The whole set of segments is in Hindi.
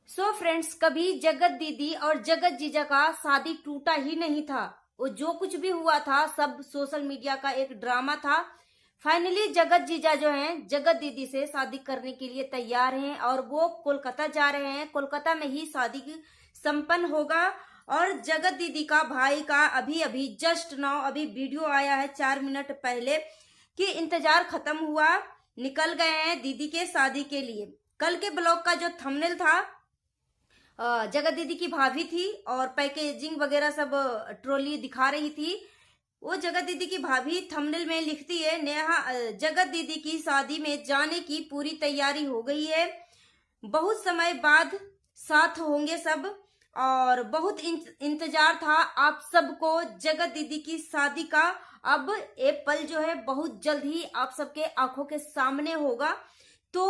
सो फ्रेंड्स, कभी जगत दीदी और जगत जीजा का शादी टूटा ही नहीं था। वो जो कुछ भी हुआ था सब सोशल मीडिया का एक ड्रामा था। फाइनली जगत जीजा जो हैं जगत दीदी से शादी करने के लिए तैयार हैं और वो कोलकाता जा रहे हैं। कोलकाता में ही शादी संपन्न होगा। और जगत दीदी का भाई का अभी अभी जस्ट नाउ अभी वीडियो आया है 4 मिनट पहले कि इंतजार खत्म हुआ, निकल गए हैं दीदी के शादी के लिए। कल के ब्लॉग का जो थंबनेल था, जगत दीदी की भाभी थी और पैकेजिंग वगैरह सब ट्रॉली दिखा रही थी। वो जगत दीदी की भाभी थंबनेल में लिखती है, नेहा जगत दीदी की शादी में जाने की पूरी तैयारी हो गई है, बहुत समय बाद साथ होंगे सब और बहुत इंतजार था आप सबको जगत दीदी की शादी का। अब ये पल जो है बहुत जल्द ही आप सबके आंखों के सामने होगा। तो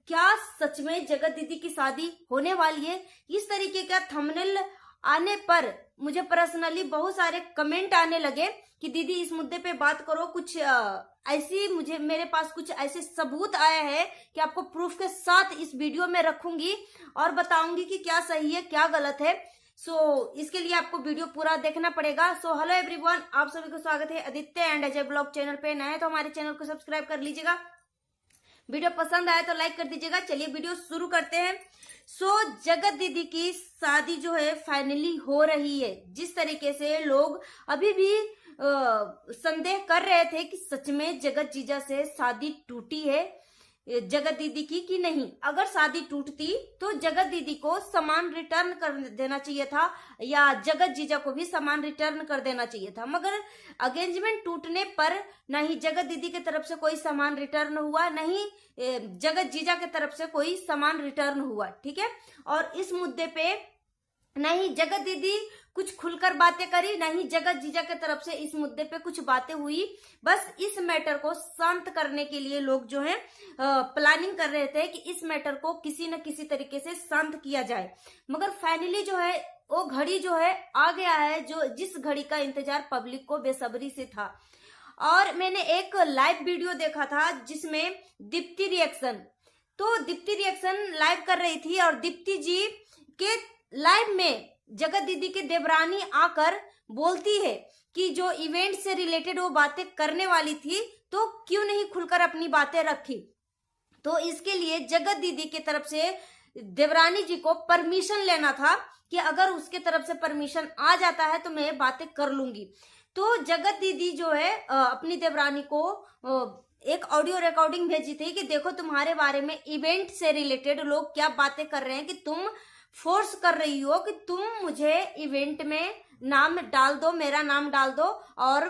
क्या सच में जगत दीदी की शादी होने वाली है? इस तरीके का थंबनेल आने पर मुझे पर्सनली बहुत सारे कमेंट आने लगे कि दीदी इस मुद्दे पे बात करो। कुछ ऐसी मेरे पास कुछ ऐसे सबूत आया है कि आपको प्रूफ के साथ इस वीडियो में रखूंगी और बताऊंगी कि क्या सही है क्या गलत है। इसके लिए आपको वीडियो पूरा देखना पड़ेगा। हेलो एवरीवन, आप सभी को स्वागत है Aditya and Ajay blog channel पे। नए तो हमारे चैनल को सब्सक्राइब कर लीजिएगा। वीडियो पसंद आए तो लाइक कर दीजिएगा। चलिए वीडियो शुरू करते हैं। जगत दीदी की शादी जो है फाइनली हो रही है। जिस तरीके से लोग अभी भी संदेह कर रहे थे कि सच में जगत जीजा से शादी टूटी है जगत दीदी की कि नहीं। अगर शादी टूटती तो जगत दीदी को सामान रिटर्न कर देना चाहिए था या जगत जीजा को भी सामान रिटर्न कर देना चाहिए था। मगर अगेंजमेंट टूटने पर न ही जगत दीदी की तरफ से कोई सामान रिटर्न हुआ, न ही जगत जीजा की तरफ से कोई सामान रिटर्न हुआ। ठीक है। और इस मुद्दे पे नहीं जगत दीदी कुछ खुलकर बातें करी, नहीं जगत जीजा की तरफ से इस मुद्दे पे कुछ बातें हुई। बस इस मैटर को शांत करने के लिए लोग जो है प्लानिंग कर रहे थे कि इस मैटर को किसी न किसी तरीके से शांत किया जाए। मगर फाइनली जो है वो घड़ी जो है आ गया है, जो जिस घड़ी का इंतजार पब्लिक को बेसब्री से था। और मैंने एक लाइव वीडियो देखा था जिसमें दीप्ति रिएक्शन लाइव कर रही थी और दीप्ति जी के लाइव में जगत दीदी के देवरानी आकर बोलती है कि जो इवेंट से रिलेटेड वो बातें करने वाली थी तो क्यों नहीं खुलकर अपनी बातें रखी। तो इसके लिए जगत दीदी की तरफ से देवरानी जी को परमिशन लेना था कि अगर उसके तरफ से परमिशन आ जाता है तो मैं बातें कर लूंगी। तो जगत दीदी जो है अपनी देवरानी को एक ऑडियो रिकॉर्डिंग भेजी थी कि देखो तुम्हारे बारे में इवेंट से रिलेटेड लोग क्या बातें कर रहे हैं कि तुम फोर्स कर रही हो कि तुम मुझे इवेंट में नाम डाल दो, मेरा नाम डाल दो और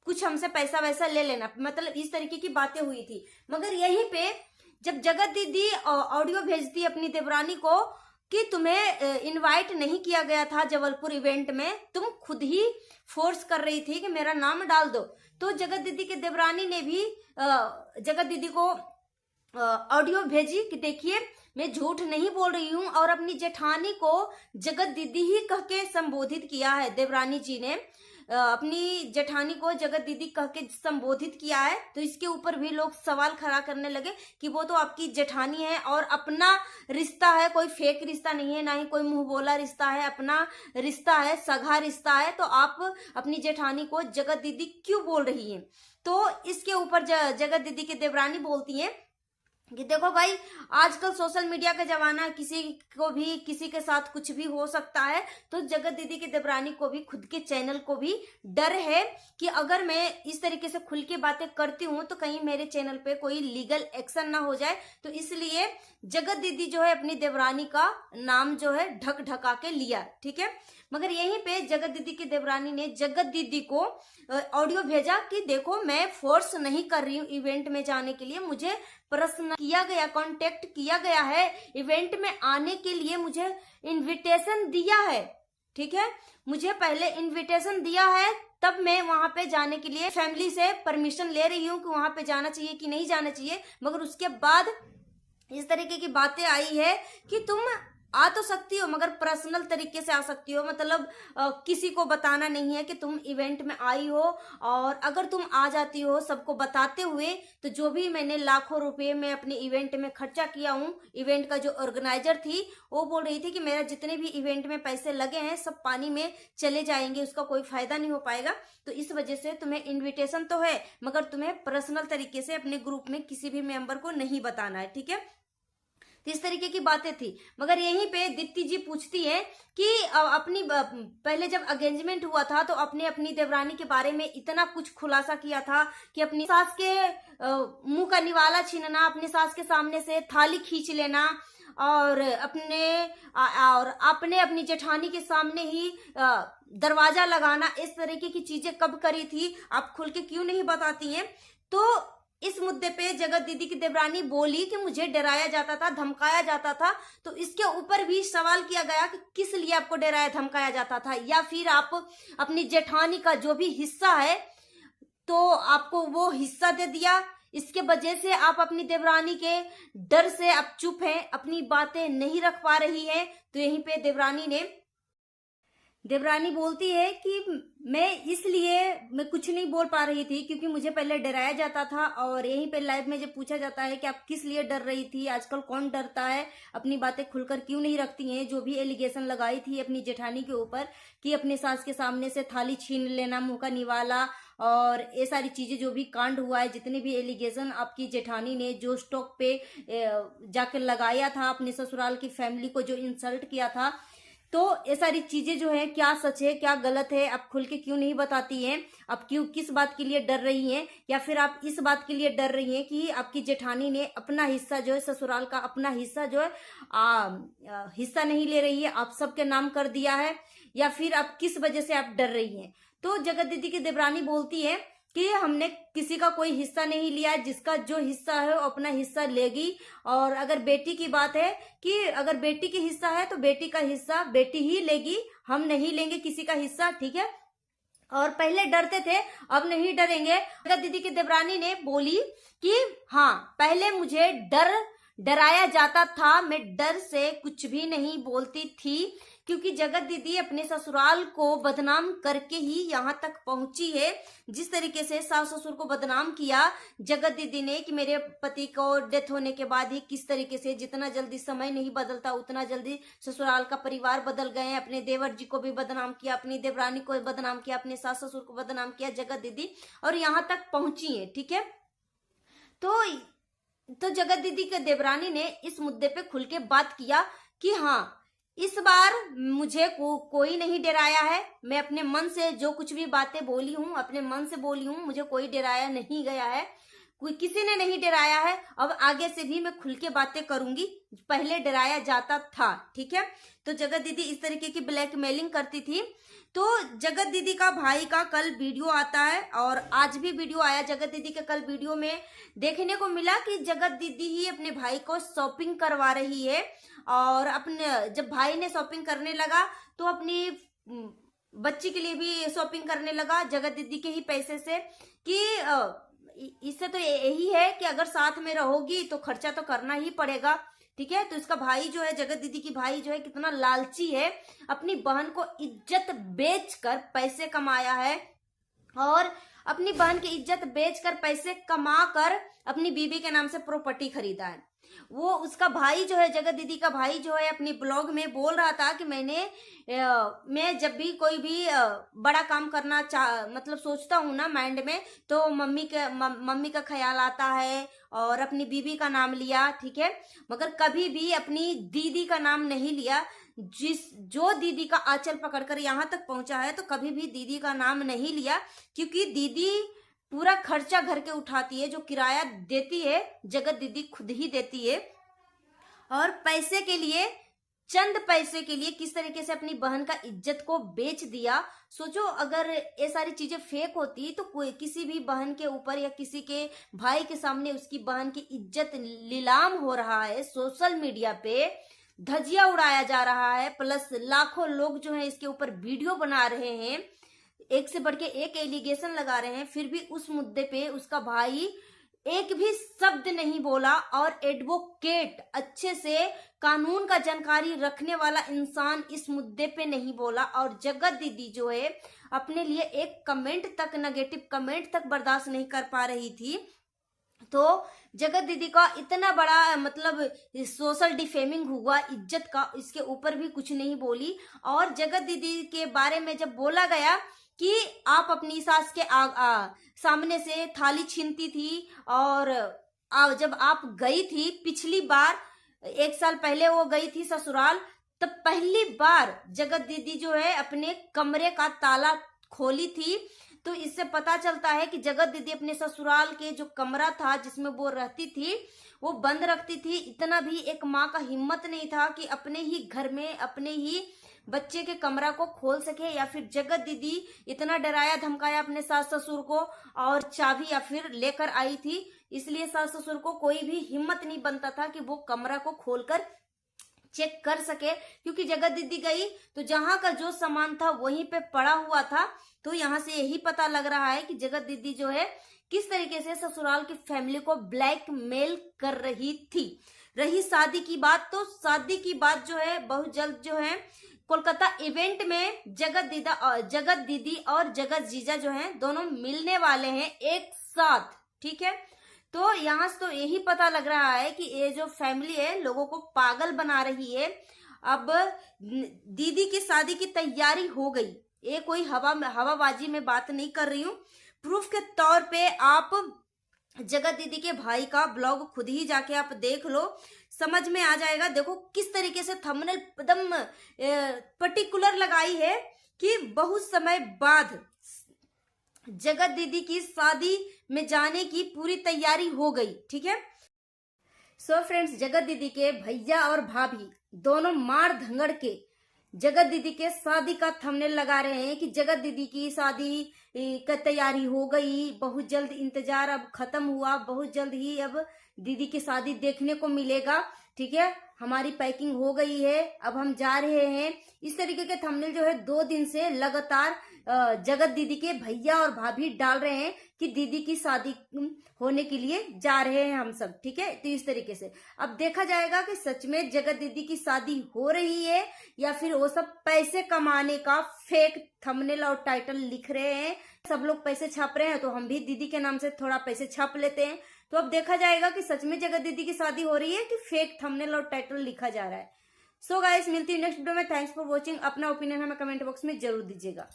कुछ हमसे पैसा वैसा ले लेना। मतलब इस तरीके की बातें हुई थी। मगर यहीं पे जब जगत दीदी ऑडियो भेजती अपनी देवरानी को कि तुम्हें इनवाइट नहीं किया गया था जबलपुर इवेंट में, तुम खुद ही फोर्स कर रही थी कि मेरा नाम डाल दो, तो जगत दीदी के देवरानी ने भी जगत दीदी को ऑडियो भेजी कि देखिए मैं झूठ नहीं बोल रही हूं। और अपनी जेठानी को जगत दीदी ही कह के संबोधित किया है। देवरानी जी ने अपनी जेठानी को जगत दीदी कह के संबोधित किया है। तो इसके ऊपर भी लोग सवाल खड़ा करने लगे कि वो तो आपकी जेठानी है और अपना रिश्ता है, कोई फेक रिश्ता नहीं है, ना ही कोई मुंह बोला रिश्ता है, अपना रिश्ता है, सगा रिश्ता है। तो आप अपनी जेठानी को जगत दीदी क्यों बोल रही हैं? तो इसके ऊपर जगत दीदी की देवरानी बोलती है कि देखो भाई, आजकल सोशल मीडिया का जमाना, किसी को भी किसी के साथ कुछ भी हो सकता है। तो जगत दीदी की देवरानी को भी, खुद के चैनल को भी डर है कि अगर मैं इस तरीके से खुल के बातें करती हूं तो कहीं मेरे चैनल पे कोई लीगल एक्शन ना हो जाए। तो इसलिए जगत दीदी जो है अपनी देवरानी का नाम जो है ढक ढका के लिया। ठीक है। मगर यहीं पे जगत दीदी की देवरानी ने जगत दीदी को ऑडियो भेजा कि देखो मैं फोर्स नहीं कर रही हूँ इवेंट में जाने के लिए, मुझे प्रश्न किया गया, कांटेक्ट किया गया है, इवेंट में आने के लिए मुझे इनविटेशन दिया है। ठीक है। मुझे पहले इनविटेशन दिया है, तब मैं वहां पे जाने के लिए फैमिली से परमिशन ले रही हूँ कि वहां पे जाना चाहिए कि नहीं जाना चाहिए। मगर उसके बाद इस तरीके की बातें आई है कि तुम आ तो सकती हो मगर पर्सनल तरीके से आ सकती हो, मतलब किसी को बताना नहीं है कि तुम इवेंट में आई हो। और अगर तुम आ जाती हो सबको बताते हुए, तो जो भी मैंने लाखों रुपए में अपने इवेंट में खर्चा किया हूँ, इवेंट का जो ऑर्गेनाइजर थी वो बोल रही थी कि मेरा जितने भी इवेंट में पैसे लगे हैं सब पानी में चले जाएंगे, उसका कोई फायदा नहीं हो पाएगा। तो इस वजह से तुम्हें इन्विटेशन तो है मगर तुम्हें पर्सनल तरीके से अपने ग्रुप में किसी भी मेंबर को नहीं बताना है, ठीक है। तो इस तरीके की बातें थी। मगर यहीं पे दीप्ति जी पूछती है कि अपनी पहले जब एंगेजमेंट हुआ था तो अपने अपनी देवरानी के बारे में इतना कुछ खुलासा किया था कि अपनी सास के मुंह का निवाला छीनना, अपनी सास के सामने से थाली खींच लेना और अपने अपनी जेठानी के सामने ही दरवाजा लगाना, इस तरीके की चीजें कब करी थी, आप खुल के क्यों नहीं बताती हैं। तो इस मुद्दे पे जगत दीदी की देवरानी बोली कि मुझे डराया जाता था, धमकाया जाता था। तो इसके ऊपर भी सवाल किया गया कि किस लिए आपको डराया धमकाया जाता था, या फिर आप अपनी जेठानी का जो भी हिस्सा है तो आपको वो हिस्सा दे दिया, इसके वजह से आप अपनी देवरानी के डर से आप चुप हैं, अपनी बातें नहीं रख पा रही हैं। तो यहीं पे देवरानी बोलती है कि मैं कुछ नहीं बोल पा रही थी क्योंकि मुझे पहले डराया जाता था। और यहीं पे लाइव में जब पूछा जाता है कि आप किस लिए डर रही थी, आजकल कौन डरता है, अपनी बातें खुलकर क्यों नहीं रखती हैं, जो भी एलिगेशन लगाई थी अपनी जेठानी के ऊपर कि अपनी सास के सामने से थाली छीन लेना, मुंह का निवाला और ये सारी चीजें जो भी कांड हुआ है, जितने भी एलिगेशन आपकी जेठानी ने जो स्टॉक पे जाकर लगाया था, अपने ससुराल की फैमिली को जो इंसल्ट किया था, तो ये सारी चीजें जो है क्या सच है क्या गलत है, आप खुल के क्यों नहीं बताती हैं, आप क्यों किस बात के लिए डर रही हैं, या फिर आप इस बात के लिए डर रही हैं कि आपकी जेठानी ने अपना हिस्सा जो है ससुराल का अपना हिस्सा जो है हिस्सा नहीं ले रही है, आप सबके नाम कर दिया है, या फिर आप किस वजह से आप डर रही हैं। तो जगत दीदी की देवरानी बोलती है कि हमने किसी का कोई हिस्सा नहीं लिया, जिसका जो हिस्सा है वो अपना हिस्सा लेगी। और अगर बेटी की बात है कि अगर बेटी की हिस्सा है तो बेटी का हिस्सा बेटी ही लेगी, हम नहीं लेंगे किसी का हिस्सा, ठीक है। और पहले डरते थे अब नहीं डरेंगे। जगत दीदी की देवरानी ने बोली कि हाँ पहले मुझे डराया जाता था, मैं डर से कुछ भी नहीं बोलती थी क्योंकि जगत दीदी अपने ससुराल को बदनाम करके ही यहाँ तक पहुंची है। जिस तरीके से सास ससुर को बदनाम किया जगत दीदी ने कि मेरे पति को डेथ होने के बाद ही किस तरीके से, जितना जल्दी समय नहीं बदलता उतना जल्दी ससुराल का परिवार बदल गए। अपने देवर जी को भी बदनाम किया, अपनी देवरानी को बदनाम किया, अपने सास ससुर को बदनाम किया जगत दीदी, और यहाँ तक पहुंची है, ठीक है। तो जगत दीदी के देवरानी ने इस मुद्दे पे खुल के बात किया कि हाँ इस बार मुझे कोई नहीं डराया है, मैं अपने मन से जो कुछ भी बातें बोली हूँ अपने मन से बोली हूँ, मुझे कोई डराया नहीं गया है, कोई किसी ने नहीं डराया है। अब आगे से भी मैं खुल के बातें करूंगी, पहले डराया जाता था, ठीक है। तो जगत दीदी इस तरीके की ब्लैकमेलिंग करती थी। तो जगत दीदी का भाई का कल वीडियो आता है और आज भी वीडियो आया जगत दीदी के। कल वीडियो में देखने को मिला कि जगत दीदी ही अपने भाई को शॉपिंग करवा रही है। और अपने जब भाई ने शॉपिंग करने लगा तो अपनी बच्ची के लिए भी शॉपिंग करने लगा जगत दीदी के ही पैसे से, कि इससे तो यही है कि अगर साथ में रहोगी तो खर्चा तो करना ही पड़ेगा, ठीक है। तो इसका भाई जो है जगत दीदी की भाई जो है कितना लालची है, अपनी बहन को इज्जत बेचकर पैसे कमाया है और अपनी बहन की इज्जत बेचकर पैसे कमाकर अपनी बीबी के नाम से प्रॉपर्टी खरीदा है। वो उसका भाई जो है जगत दीदी का भाई जो है अपनी ब्लॉग में बोल रहा था कि मैं जब भी कोई भी बड़ा काम करना मतलब सोचता हूँ ना माइंड में, तो मम्मी का ख्याल आता है और अपनी बीबी का नाम लिया, ठीक है, मगर कभी भी अपनी दीदी का नाम नहीं लिया। जो दीदी का आंचल पकड़कर यहाँ तक पहुंचा है तो कभी भी दीदी का नाम नहीं लिया, क्योंकि दीदी पूरा खर्चा घर के उठाती है, जो किराया देती है जगत दीदी खुद ही देती है। और पैसे के लिए, चंद पैसे के लिए किस तरीके से अपनी बहन का इज्जत को बेच दिया। सोचो अगर ये सारी चीजें फेक होती तो कोई किसी भी बहन के ऊपर या किसी के भाई के सामने उसकी बहन की इज्जत नीलाम हो रहा है, सोशल मीडिया पे धजिया उड़ाया जा रहा है, प्लस लाखों लोग जो है इसके ऊपर वीडियो बना रहे हैं, एक से बढ़ के एक एलिगेशन लगा रहे हैं, फिर भी उस मुद्दे पे उसका भाई एक भी शब्द नहीं बोला और एडवोकेट, अच्छे से कानून का जानकारी रखने वाला इंसान इस मुद्दे पे नहीं बोला। और जगत दीदी जो है अपने लिए एक कमेंट तक, नेगेटिव कमेंट तक बर्दाश्त नहीं कर पा रही थी। तो जगत दीदी का इतना बड़ा मतलब सोशल डिफेमिंग हुआ इज्जत का, इसके ऊपर भी कुछ नहीं बोली। और जगत दीदी के बारे में जब बोला गया कि आप अपनी सास के सामने से थाली छीनती थी, और जब आप गई थी पिछली बार, 1 साल पहले वो गई थी ससुराल, तब पहली बार जगत दीदी जो है अपने कमरे का ताला खोली थी। तो इससे पता चलता है कि जगत दीदी अपने ससुराल के जो कमरा था जिसमें वो रहती थी वो बंद रखती थी। इतना भी एक माँ का हिम्मत नहीं था कि अपने ही घर में अपने ही बच्चे के कमरा को खोल सके, या फिर जगत दीदी इतना डराया धमकाया अपने सास ससुर को और चाबी या फिर लेकर आई थी, इसलिए सास ससुर को कोई भी हिम्मत नहीं बनता था कि वो कमरा को खोलकर चेक कर सके। क्योंकि जगत दीदी गई तो जहां का जो सामान था वहीं पे पड़ा हुआ था। तो यहाँ से यही पता लग रहा है कि जगत दीदी जो है किस तरीके से ससुराल की फैमिली को ब्लैकमेल कर रही थी। रही शादी की बात, तो शादी की बात जो है बहुत जल्द जो है कोलकाता इवेंट में जगत दीदी और जगत जीजा जो हैं दोनों मिलने वाले हैं एक साथ, ठीक है। तो यहाँ से तो यही पता लग रहा है कि ये जो फैमिली है लोगों को पागल बना रही है। अब दीदी की शादी की तैयारी हो गई, ये कोई हवाबाजी में बात नहीं कर रही हूँ। प्रूफ के तौर पे आप जगत दीदी के भाई का ब्लॉग खुद ही जाके आप देख लो, समझ में आ जाएगा। देखो किस तरीके से थंबनेल एकदम पर्टिकुलर लगाई है कि बहुत समय बाद जगत दीदी की शादी में जाने की पूरी तैयारी हो गई, ठीक है। सो फ्रेंड्स, जगत दीदी के भैया और भाभी दोनों मार धंगड़ के जगत दीदी के शादी का थंबनेल लगा रहे हैं कि जगत दीदी की शादी की तैयारी हो गई, बहुत जल्द इंतजार अब खत्म हुआ, बहुत जल्द ही अब दीदी की शादी देखने को मिलेगा, ठीक है। हमारी पैकिंग हो गई है, अब हम जा रहे हैं। इस तरीके के थंबनेल जो है 2 दिन से लगातार जगत दीदी के भैया और भाभी डाल रहे हैं कि दीदी की शादी होने के लिए जा रहे हैं हम सब, ठीक है। तो इस तरीके से अब देखा जाएगा कि सच में जगत दीदी की शादी हो रही है या फिर वो सब पैसे कमाने का फेक थंबनेल और टाइटल लिख रहे हैं। सब लोग पैसे छाप रहे हैं तो हम भी दीदी के नाम से थोड़ा पैसे छाप लेते हैं। तो अब देखा जाएगा कि सच में जगत दीदी की शादी हो रही है कि फेक थंबनेल और टाइटल लिखा जा रहा है। सो गाइस, मिलती हूँ नेक्स्ट वीडियो में। Thanks for watching. अपना ओपिनियन हमें कमेंट बॉक्स में जरूर दीजिएगा।